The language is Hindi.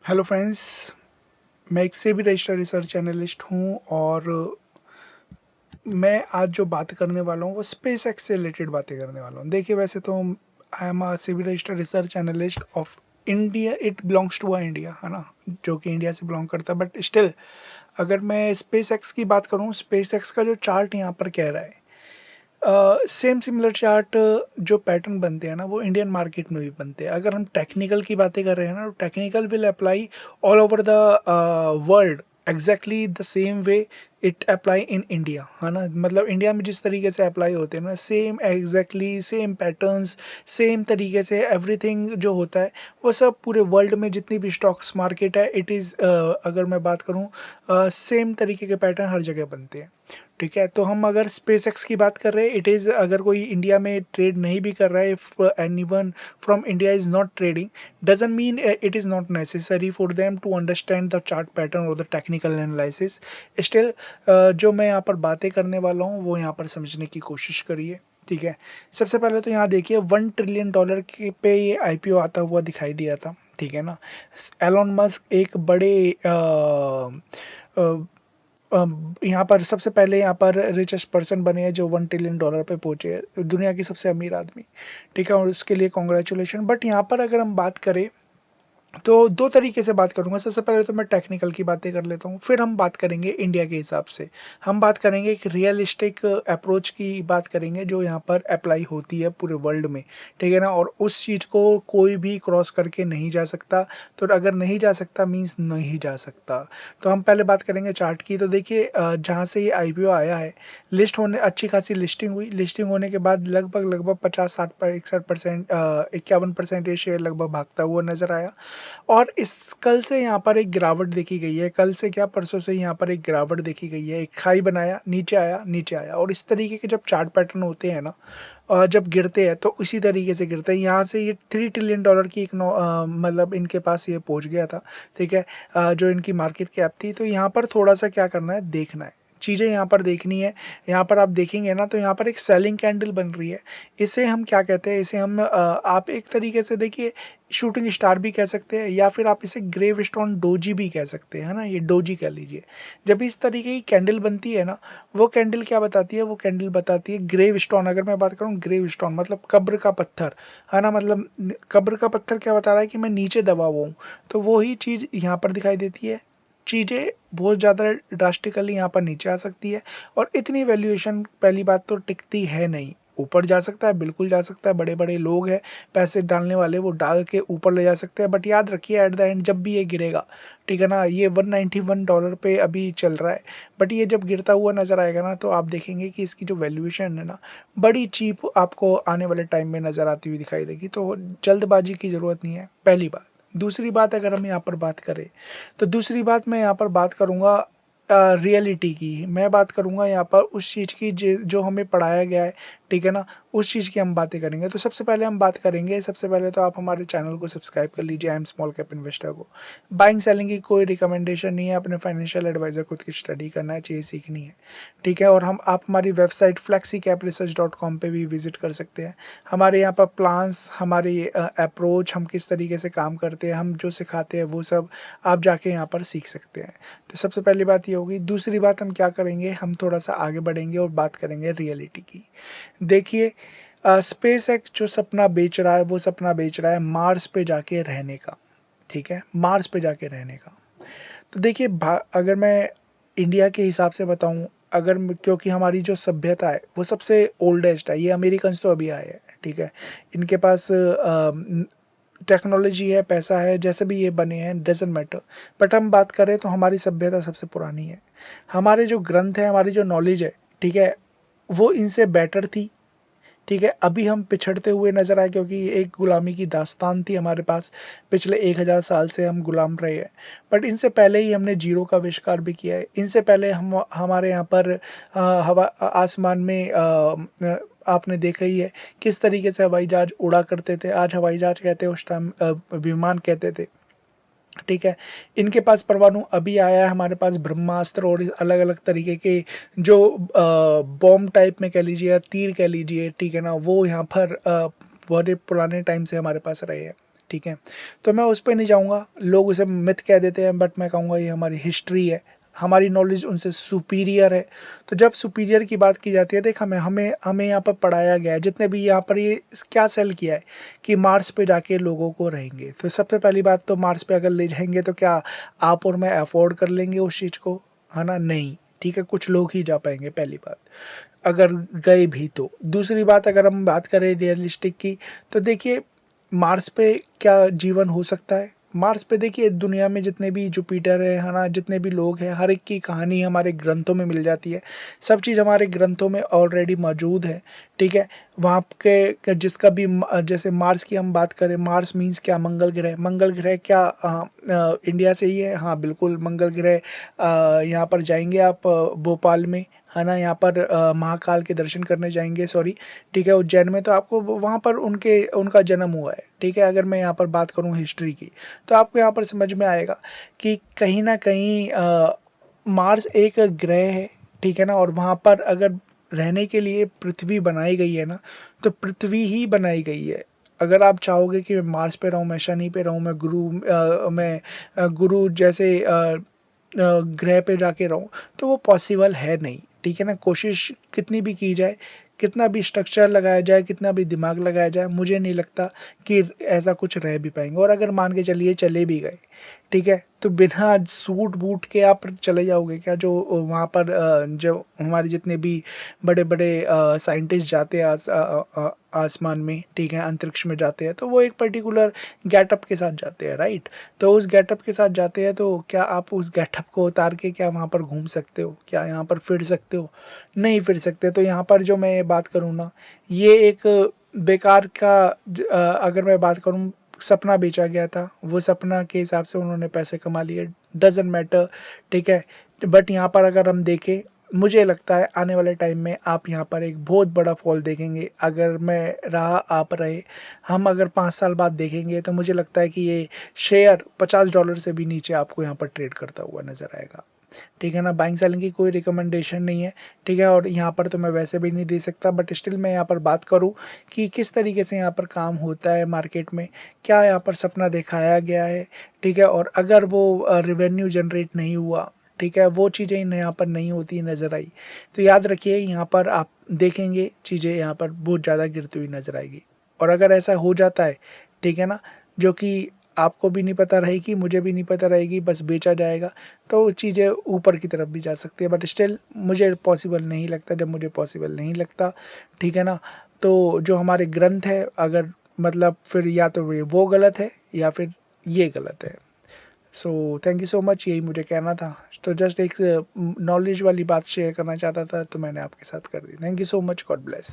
हेलो फ्रेंड्स, मैं एक से भी रजिस्टर्ड रिसर्च एनालिस्ट हूँ और मैं आज जो बात करने वाला हूँ वो स्पेस एक्स से रिलेटेड बातें करने वाला हूँ। देखिए, वैसे तो आई एम आ से भी registered research analyst of India, it belongs to a India, है ना, जो कि इंडिया से बिलोंग करता है। बट स्टिल अगर मैं स्पेस एक्स की बात करूँ, स्पेस एक्स का जो चार्ट यहाँ पर कह रहा है, सेम सिमिलर चार्ट जो पैटर्न बनते हैं ना, वो इंडियन मार्केट में भी बनते हैं। अगर हम टेक्निकल की बातें कर रहे हैं ना, तो technical will apply all over the world exactly the same way it apply in India, है ना। मतलब इंडिया में जिस तरीके से अप्लाई होते हैं ना, same exactly same patterns, same तरीके से एवरीथिंग जो होता है वो सब पूरे वर्ल्ड में जितनी भी स्टॉक्स मार्केट है, इट इज़ अगर मैं बात करूँ, सेम तरीके के पैटर्न हर जगह बनते हैं। ठीक है, तो हम अगर स्पेस एक्स की बात कर रहे हैं, इट इज़ अगर कोई इंडिया में ट्रेड नहीं भी कर रहा है, if anyone from India is not trading, doesn't mean it is not necessary for them to understand the chart pattern और द टेक्निकल एनालिसिस। स्टिल जो मैं यहाँ पर बातें करने वाला हूँ वो यहाँ पर समझने की कोशिश करिए। ठीक है, सबसे पहले तो यहाँ देखिए, $1 ट्रिलियन के पे ये आईपीओ आता हुआ दिखाई दिया था। ठीक है ना, एलोन मस्क एक बड़े यहाँ पर सबसे पहले यहाँ पर रिचेस्ट पर्सन बने हैं जो $1 ट्रिलियन पे पहुंचे हैं, दुनिया की सबसे अमीर आदमी। ठीक है, और उसके लिए कॉन्ग्रेचुलेशन। बट यहाँ पर अगर हम बात करें तो दो तरीके से बात करूंगा। सबसे पहले तो मैं टेक्निकल की बातें कर लेता हूँ, फिर हम बात करेंगे इंडिया के हिसाब से। हम बात करेंगे एक रियलिस्टिक अप्रोच की बात करेंगे जो यहाँ पर अप्लाई होती है पूरे वर्ल्ड में। ठीक है ना, और उस चीज़ को कोई भी क्रॉस करके नहीं जा सकता। तो अगर नहीं जा सकता मीन्स नहीं जा सकता। तो हम पहले बात करेंगे चार्ट की। तो देखिए, जहाँ से ये आईपीओ आया है, लिस्ट होने अच्छी खासी लिस्टिंग हुई। लिस्टिंग होने के बाद लगभग 50-60 61% 51% ये शेयर लगभग भागता हुआ नजर आया। और इस कल से यहाँ पर एक गिरावट देखी गई है। कल से क्या, परसों से यहाँ पर एक गिरावट देखी गई है। एक हाई बनाया, नीचे आया, नीचे आया। और इस तरीके के जब चार्ट पैटर्न होते हैं ना, जब गिरते हैं तो इसी तरीके से गिरते हैं। यहाँ से ये $3 ट्रिलियन की एक मतलब इनके पास ये पहुंच गया था। ठीक है, जो इनकी मार्केट कैप थी। तो यहाँ पर थोड़ा सा क्या करना है, देखना है, चीज़ें यहाँ पर देखनी है। यहाँ पर आप देखेंगे ना, तो यहाँ पर एक सेलिंग कैंडल बन रही है। इसे हम क्या कहते हैं, इसे हम आप एक तरीके से देखिए, शूटिंग स्टार भी कह सकते हैं, या फिर आप इसे ग्रेव स्टोन डोजी भी कह सकते हैं, है ना। ये डोजी कह लीजिए। जब इस तरीके की कैंडल बनती है ना, वो कैंडल क्या बताती है, वो कैंडल बताती है ग्रेव स्टोन। अगर मैं बात करूँ, ग्रेव स्टोन मतलब कब्र का पत्थर, है ना। मतलब कब्र का पत्थर क्या बता रहा है कि मैं नीचे दबा हुआ हूँ। तो वही चीज़ यहाँ पर दिखाई देती है। चीज़ें बहुत ज़्यादा ड्रास्टिकली यहाँ पर नीचे आ सकती है। और इतनी वैल्यूएशन पहली बात तो टिकती है नहीं। ऊपर जा सकता है, बिल्कुल जा सकता है। बड़े बड़े लोग हैं पैसे डालने वाले, वो डाल के ऊपर ले जा सकते हैं। बट याद रखिए, एट द एंड जब भी ये गिरेगा, ठीक है ना, ये $191 पे अभी चल रहा है। बट ये जब गिरता हुआ नजर आएगा ना, तो आप देखेंगे कि इसकी जो वैल्यूएशन है ना, बड़ी चीप आपको आने वाले टाइम में नजर आती हुई दिखाई देगी। तो जल्दबाजी की जरूरत नहीं है, पहली बात। दूसरी बात अगर हम यहाँ पर बात करें, तो दूसरी बात मैं यहाँ पर बात करूंगा रियलिटी की। मैं बात करूंगा यहाँ पर उस चीज़ की जो हमें पढ़ाया गया है। ठीक है ना, उस चीज़ की हम बातें करेंगे। तो सबसे पहले हम बात करेंगे, सबसे पहले तो आप हमारे चैनल को सब्सक्राइब कर लीजिए, I am small cap investor को। बाइंग सेलिंग की कोई रिकमेंडेशन नहीं है, अपने फाइनेंशियल एडवाइजर खुद की स्टडी करना चाहिए, सीखनी है। ठीक है, और आप हमारी वेबसाइट flexicapresearch.com पे भी विजिट कर सकते हैं। हमारे यहाँ पर प्लान्स, हमारी अप्रोच, हम किस तरीके से काम करते हैं, हम जो सिखाते हैं वो सब आप जाके यहाँ पर सीख सकते हैं। तो सबसे पहली बात ये होगी। दूसरी बात हम क्या करेंगे, हम थोड़ा सा आगे बढ़ेंगे और बात करेंगे रियलिटी की। देखिए, स्पेस एक्स जो सपना बेच रहा है, वो सपना बेच रहा है मार्स पे जाके रहने का। ठीक है, मार्स पे जाके रहने का। तो देखिए, अगर मैं इंडिया के हिसाब से बताऊं, अगर क्योंकि हमारी जो सभ्यता है वो सबसे ओल्डेस्ट है। ये अमेरिकन तो अभी आए हैं। ठीक है, इनके पास टेक्नोलॉजी है, पैसा है, जैसे भी ये बने हैं, डजेंट मैटर। बट हम बात करें तो हमारी सभ्यता सबसे पुरानी है। हमारे जो ग्रंथ है, हमारी जो नॉलेज है, ठीक है, वो इनसे बेटर थी। ठीक है, अभी हम पिछड़ते हुए नजर आए, क्योंकि एक गुलामी की दास्तान थी हमारे पास। पिछले 1000 साल से हम गुलाम रहे हैं। बट इनसे पहले ही हमने जीरो का आविष्कार भी किया है। इनसे पहले हम हमारे यहाँ पर हवा आसमान में आपने देखा ही है किस तरीके से हवाई जहाज उड़ा करते थे। आज हवाई जहाज कहते हैं, उस टाइम विमान कहते थे। ठीक है, इनके पास परमाणु अभी आया है, हमारे पास ब्रह्मास्त्र और अलग अलग तरीके के जो बॉम्ब टाइप में कह लीजिए या तीर कह लीजिए, ठीक है ना, वो यहाँ पर बड़े पुराने टाइम से हमारे पास रहे हैं। ठीक है, तो मैं उस पे नहीं जाऊँगा। लोग उसे मिथ कह देते हैं, बट मैं कहूँगा ये हमारी हिस्ट्री है, हमारी नॉलेज उनसे सुपीरियर है। तो जब सुपीरियर की बात की जाती है, देख हमें हमें हमें यहाँ पर पढ़ाया गया है, जितने भी यहाँ पर ये क्या सेल किया है कि मार्स पे जाके लोगों को रहेंगे। तो सबसे पहली बात तो मार्स पे अगर ले जाएंगे तो क्या आप और मैं अफोर्ड कर लेंगे उस चीज़ को, है ना? नहीं, ठीक है, कुछ लोग ही जा पाएंगे पहली बात, अगर गए भी तो। दूसरी बात, अगर हम बात करें रियलिस्टिक की, तो देखिए मार्स पे क्या जीवन हो सकता है? मार्स पे देखिए दुनिया में जितने भी जुपिटर है ना, जितने भी लोग हैं, हर एक की कहानी हमारे ग्रंथों में मिल जाती है। सब चीज़ हमारे ग्रंथों में ऑलरेडी मौजूद है, ठीक है। वहाँ के जिसका भी जैसे मार्स की हम बात करें, मार्स मीन्स क्या? मंगल ग्रह। मंगल ग्रह क्या इंडिया से ही है? हाँ बिल्कुल, मंगल ग्रह यहाँ पर जाएंगे आप भोपाल में, है ना? यहाँ पर महाकाल के दर्शन करने जाएंगे, सॉरी, ठीक है, उज्जैन में। तो आपको वहाँ पर उनका जन्म हुआ है, ठीक है। अगर मैं यहाँ पर बात करूँ हिस्ट्री की, तो आपको यहाँ पर समझ में आएगा कि कहीं ना कहीं मार्स एक ग्रह है, ठीक है ना। और वहाँ पर अगर रहने के लिए पृथ्वी बनाई गई है ना, तो पृथ्वी ही बनाई गई है। अगर आप चाहोगे कि मैं मार्स पे रहूं, मैं शनि पे रहूं, मैं गुरु जैसे ग्रह पे जाके रहूं, तो वो पॉसिबल है नहीं, ठीक है ना। कोशिश कितनी भी की जाए, कितना भी स्ट्रक्चर लगाया जाए, कितना भी दिमाग लगाया जाए, मुझे नहीं लगता कि ऐसा कुछ रह भी पाएंगे। और अगर मान के चलिए चले भी गए, ठीक है, तो बिना सूट बूट के आप चले जाओगे क्या? जो वहाँ पर जो हमारे जितने भी बड़े बड़े साइंटिस्ट जाते हैं आसमान में, ठीक है, अंतरिक्ष में जाते हैं, तो वो एक पर्टिकुलर गेटअप के साथ जाते हैं, राइट? तो उस गेटअप के साथ जाते हैं, तो क्या आप उस गेटअप को उतार के क्या वहाँ पर घूम सकते हो? क्या यहाँ पर फिर सकते हो? नहीं फिर सकते। तो यहाँ पर जो मैं बात करूँ ना, ये एक बेकार का अगर मैं बात करूँ, सपना बेचा गया था, वो सपना के हिसाब से उन्होंने पैसे कमा लिए, डजेंट मैटर, ठीक है। बट यहाँ पर अगर हम देखें, मुझे लगता है आने वाले टाइम में आप यहाँ पर एक बहुत बड़ा फॉल देखेंगे। अगर मैं रहा, आप रहे, हम अगर 5 साल बाद देखेंगे, तो मुझे लगता है कि ये शेयर $50 से भी नीचे आपको यहाँ पर ट्रेड करता हुआ नजर आएगा, ठीक है ना। बाइंग सेलिंग की कोई रिकमेंडेशन नहीं है, ठीक है। और यहाँ पर तो मैं वैसे भी नहीं दे सकता, बट स्टिल मैं यहाँ पर बात करूँ कि किस तरीके से यहाँ पर काम होता है मार्केट में, क्या यहाँ पर सपना दिखाया गया है, ठीक है। और अगर वो रिवेन्यू जनरेट नहीं हुआ, ठीक है, वो चीज़ें यहाँ पर नहीं होती नज़र आई, तो याद रखिए यहाँ पर आप देखेंगे चीज़ें यहाँ पर बहुत ज़्यादा गिरती हुई नज़र आएगी। और अगर ऐसा हो जाता है, ठीक है ना, जो कि आपको भी नहीं पता रहेगी, मुझे भी नहीं पता रहेगी, बस बेचा जाएगा, तो चीज़ें ऊपर की तरफ भी जा सकती है। बट स्टिल मुझे पॉसिबल नहीं लगता। जब मुझे पॉसिबल नहीं लगता, ठीक है ना, तो जो हमारे ग्रंथ है, अगर मतलब फिर या तो वो गलत है या फिर ये गलत है। So thank you so much, यही मुझे कहना था। तो जस्ट एक नॉलेज वाली बात शेयर करना चाहता था, तो मैंने आपके साथ कर दी। Thank you so much, God bless.